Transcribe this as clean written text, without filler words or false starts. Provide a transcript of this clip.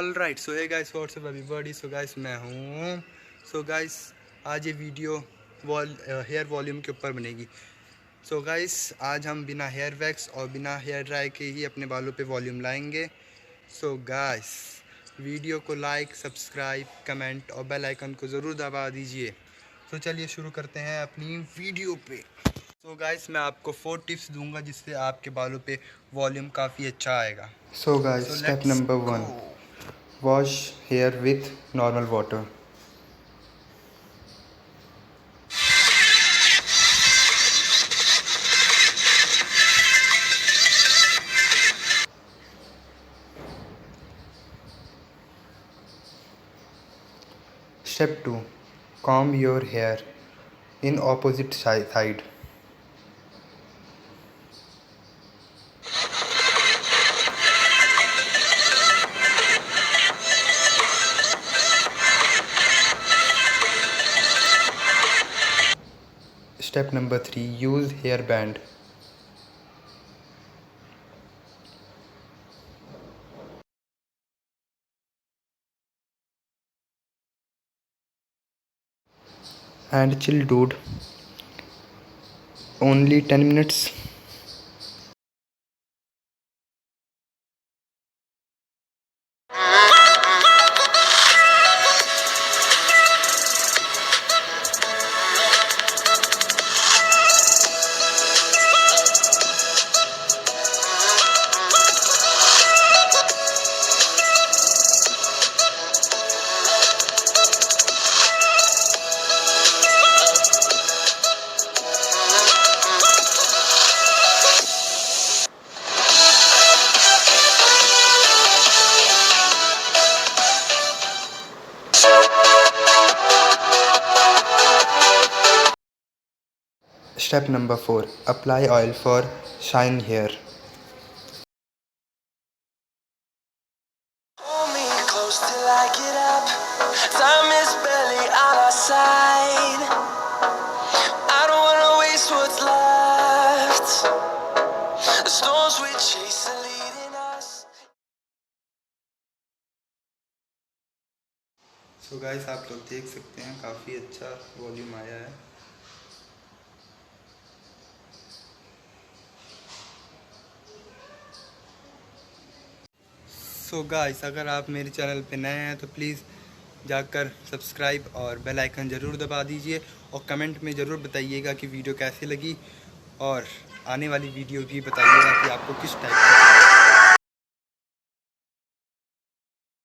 All right, so hey guys what's up everybody. So guys मैं हूँ। So guys आज ये वीडियो हेयर वॉल्यूम के ऊपर बनेगी। सो गाइस आज हम बिना हेयर वैक्स और बिना हेयर ड्राई के ही अपने बालों पे वॉल्यूम लाएंगे। सो गाइस वीडियो को लाइक, सब्सक्राइब, कमेंट और बेल आइकन को ज़रूर दबा दीजिए। तो चलिए शुरू करते हैं अपनी वीडियो पे। सो गाइस मैं आपको 4 टिप्स दूंगा जिससे आपके बालों पे वॉल्यूम काफ़ी अच्छा आएगा। So guys step number 1, wash hair with normal water. Step 2, comb your hair in opposite side. Step number 3, use hair band. And chill dude, only 10 minutes. Step number 4, apply oil for shine hair. Hold me close till I get up. Time is barely on our side. I don't wanna waste what's left. The storms we chase are leading us. So guys आप लोग देख सकते हैं काफ़ी अच्छा volume आया है। So guys अगर आप मेरे चैनल पे नए हैं तो प्लीज़ जाकर सब्सक्राइब और बेल आइकन ज़रूर दबा दीजिए और कमेंट में ज़रूर बताइएगा कि वीडियो कैसी लगी और आने वाली वीडियो भी बताइएगा कि आपको किस टाइप की